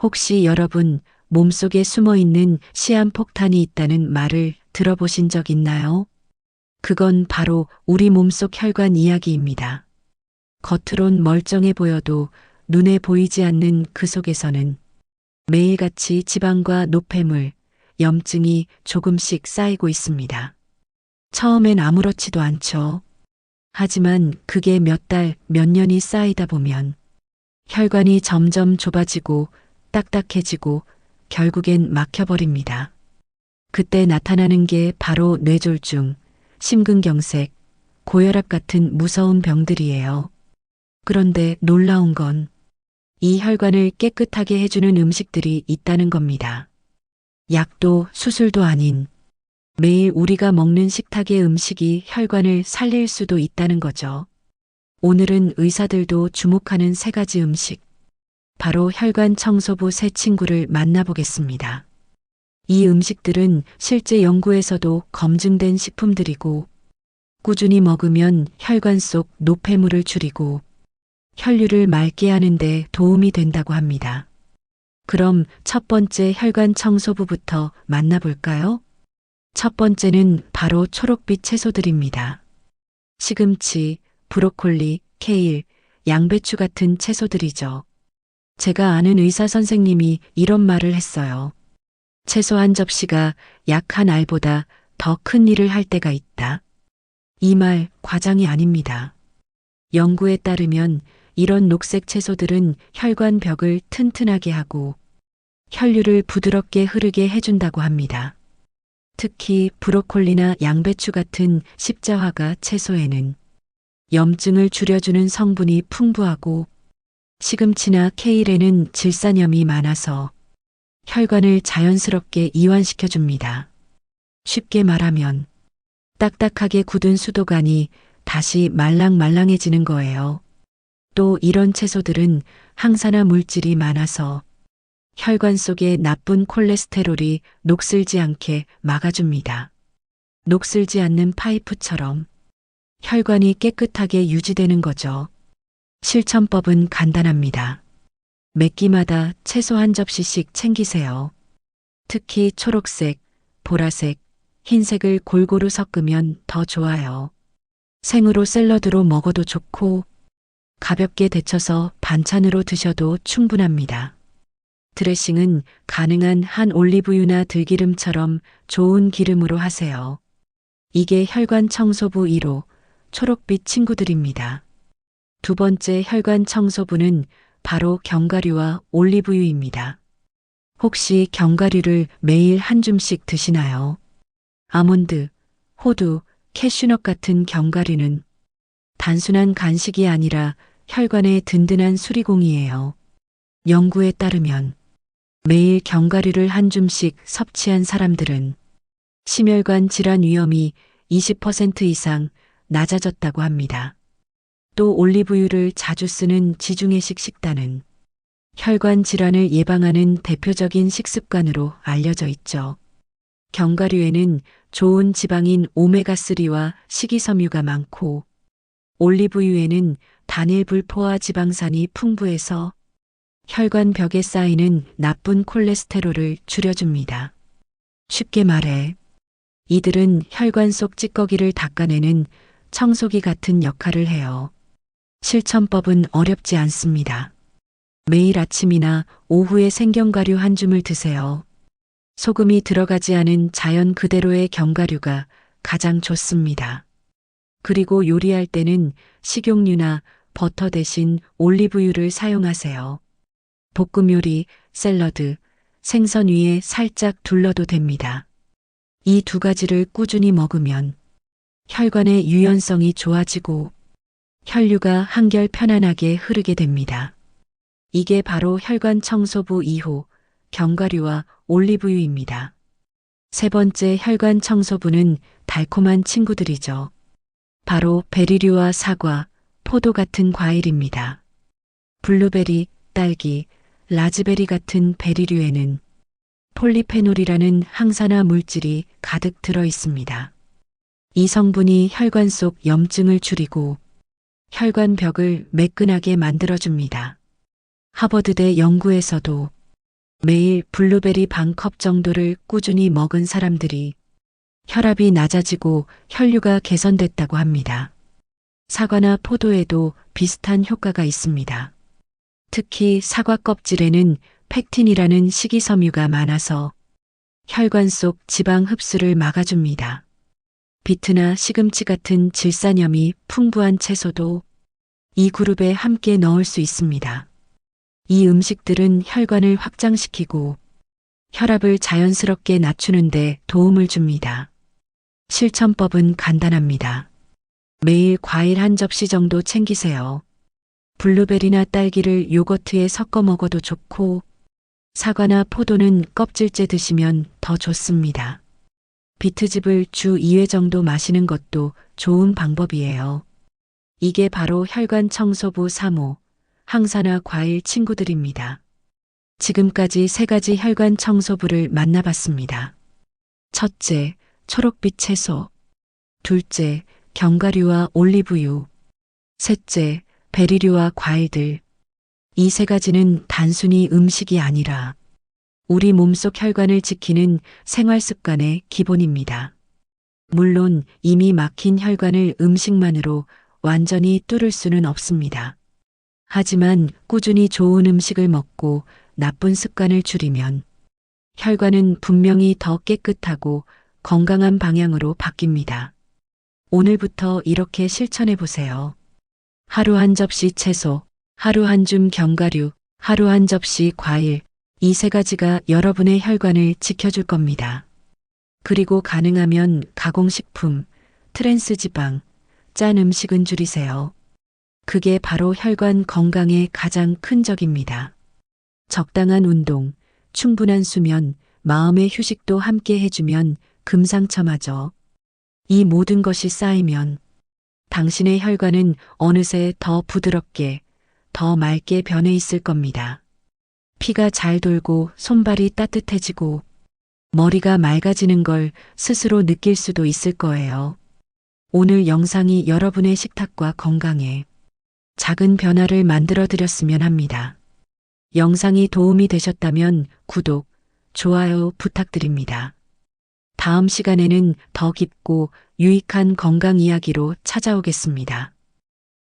혹시 여러분 몸속에 숨어 있는 시한폭탄이 있다는 말을 들어보신 적 있나요? 그건 바로 우리 몸속 혈관 이야기입니다. 겉으론 멀쩡해 보여도 눈에 보이지 않는 그 속에서는 매일같이 지방과 노폐물, 염증이 조금씩 쌓이고 있습니다. 처음엔 아무렇지도 않죠. 하지만 그게 몇 달, 몇 년이 쌓이다 보면 혈관이 점점 좁아지고 딱딱해지고 결국엔 막혀버립니다. 그때 나타나는 게 바로 뇌졸중, 심근경색, 고혈압 같은 무서운 병들이에요. 그런데 놀라운 건 이 혈관을 깨끗하게 해주는 음식들이 있다는 겁니다. 약도 수술도 아닌 매일 우리가 먹는 식탁의 음식이 혈관을 살릴 수도 있다는 거죠. 오늘은 의사들도 주목하는 세 가지 음식, 바로 혈관 청소부 세 친구를 만나보겠습니다. 이 음식들은 실제 연구에서도 검증된 식품들이고 꾸준히 먹으면 혈관 속 노폐물을 줄이고 혈류를 맑게 하는데 도움이 된다고 합니다. 그럼 첫 번째 혈관 청소부부터 만나볼까요? 첫 번째는 바로 초록빛 채소들입니다. 시금치, 브로콜리, 케일, 양배추 같은 채소들이죠. 제가 아는 의사 선생님이 이런 말을 했어요. 채소 한 접시가 약 한 알보다 더 큰 일을 할 때가 있다. 이 말 과장이 아닙니다. 연구에 따르면 이런 녹색 채소들은 혈관 벽을 튼튼하게 하고 혈류를 부드럽게 흐르게 해준다고 합니다. 특히 브로콜리나 양배추 같은 십자화가 채소에는 염증을 줄여주는 성분이 풍부하고 시금치나 케일에는 질산염이 많아서 혈관을 자연스럽게 이완시켜줍니다. 쉽게 말하면 딱딱하게 굳은 수도관이 다시 말랑말랑해지는 거예요. 또 이런 채소들은 항산화 물질이 많아서 혈관 속에 나쁜 콜레스테롤이 녹슬지 않게 막아줍니다. 녹슬지 않는 파이프처럼 혈관이 깨끗하게 유지되는 거죠. 실천법은 간단합니다. 몇 끼마다 채소 한 접시씩 챙기세요. 특히 초록색, 보라색, 흰색을 골고루 섞으면 더 좋아요. 생으로 샐러드로 먹어도 좋고 가볍게 데쳐서 반찬으로 드셔도 충분합니다. 드레싱은 가능한 한 올리브유나 들기름처럼 좋은 기름으로 하세요. 이게 혈관 청소부 1호 초록빛 친구들입니다. 두 번째 혈관 청소부는 바로 견과류와 올리브유입니다. 혹시 견과류를 매일 한 줌씩 드시나요? 아몬드, 호두, 캐슈넛 같은 견과류는 단순한 간식이 아니라 혈관의 든든한 수리공이에요. 연구에 따르면 매일 견과류를 한 줌씩 섭취한 사람들은 심혈관 질환 위험이 20% 이상 낮아졌다고 합니다. 또 올리브유를 자주 쓰는 지중해식 식단은 혈관 질환을 예방하는 대표적인 식습관으로 알려져 있죠. 견과류에는 좋은 지방인 오메가3와 식이섬유가 많고 올리브유에는 단일 불포화 지방산이 풍부해서 혈관 벽에 쌓이는 나쁜 콜레스테롤을 줄여줍니다. 쉽게 말해 이들은 혈관 속 찌꺼기를 닦아내는 청소기 같은 역할을 해요. 실천법은 어렵지 않습니다. 매일 아침이나 오후에 생견과류 한 줌을 드세요. 소금이 들어가지 않은 자연 그대로의 견과류가 가장 좋습니다. 그리고 요리할 때는 식용유나 버터 대신 올리브유를 사용하세요. 볶음 요리, 샐러드, 생선 위에 살짝 둘러도 됩니다. 이 두 가지를 꾸준히 먹으면 혈관의 유연성이 좋아지고 혈류가 한결 편안하게 흐르게 됩니다. 이게 바로 혈관 청소부 2호, 견과류와 올리브유입니다. 세 번째 혈관 청소부는 달콤한 친구들이죠. 바로 베리류와 사과, 포도 같은 과일입니다. 블루베리, 딸기, 라즈베리 같은 베리류에는 폴리페놀이라는 항산화 물질이 가득 들어 있습니다. 이 성분이 혈관 속 염증을 줄이고 혈관 벽을 매끈하게 만들어줍니다. 하버드대 연구에서도 매일 블루베리 반 컵 정도를 꾸준히 먹은 사람들이 혈압이 낮아지고 혈류가 개선됐다고 합니다. 사과나 포도에도 비슷한 효과가 있습니다. 특히 사과 껍질에는 팩틴이라는 식이섬유가 많아서 혈관 속 지방 흡수를 막아줍니다. 비트나 시금치 같은 질산염이 풍부한 채소도 이 그룹에 함께 넣을 수 있습니다. 이 음식들은 혈관을 확장시키고 혈압을 자연스럽게 낮추는 데 도움을 줍니다. 실천법은 간단합니다. 매일 과일 한 접시 정도 챙기세요. 블루베리나 딸기를 요거트에 섞어 먹어도 좋고, 사과나 포도는 껍질째 드시면 더 좋습니다. 비트즙을 주 2회 정도 마시는 것도 좋은 방법이에요. 이게 바로 혈관 청소부 3호, 항산화 과일 친구들입니다. 지금까지 3가지 혈관 청소부를 만나봤습니다. 첫째, 초록빛 채소. 둘째, 견과류와 올리브유. 셋째, 베리류와 과일들. 이 3가지는 단순히 음식이 아니라 우리 몸속 혈관을 지키는 생활 습관의 기본입니다. 물론 이미 막힌 혈관을 음식만으로 완전히 뚫을 수는 없습니다. 하지만 꾸준히 좋은 음식을 먹고 나쁜 습관을 줄이면 혈관은 분명히 더 깨끗하고 건강한 방향으로 바뀝니다. 오늘부터 이렇게 실천해 보세요. 하루 한 접시 채소, 하루 한 줌 견과류, 하루 한 접시 과일, 이 3가지가 여러분의 혈관을 지켜줄 겁니다. 그리고 가능하면 가공식품, 트랜스지방, 짠 음식은 줄이세요. 그게 바로 혈관 건강의 가장 큰 적입니다. 적당한 운동, 충분한 수면, 마음의 휴식도 함께 해주면 금상첨화죠. 이 모든 것이 쌓이면 당신의 혈관은 어느새 더 부드럽게, 더 맑게 변해 있을 겁니다. 피가 잘 돌고 손발이 따뜻해지고 머리가 맑아지는 걸 스스로 느낄 수도 있을 거예요. 오늘 영상이 여러분의 식탁과 건강에 작은 변화를 만들어 드렸으면 합니다. 영상이 도움이 되셨다면 구독, 좋아요 부탁드립니다. 다음 시간에는 더 깊고 유익한 건강 이야기로 찾아오겠습니다.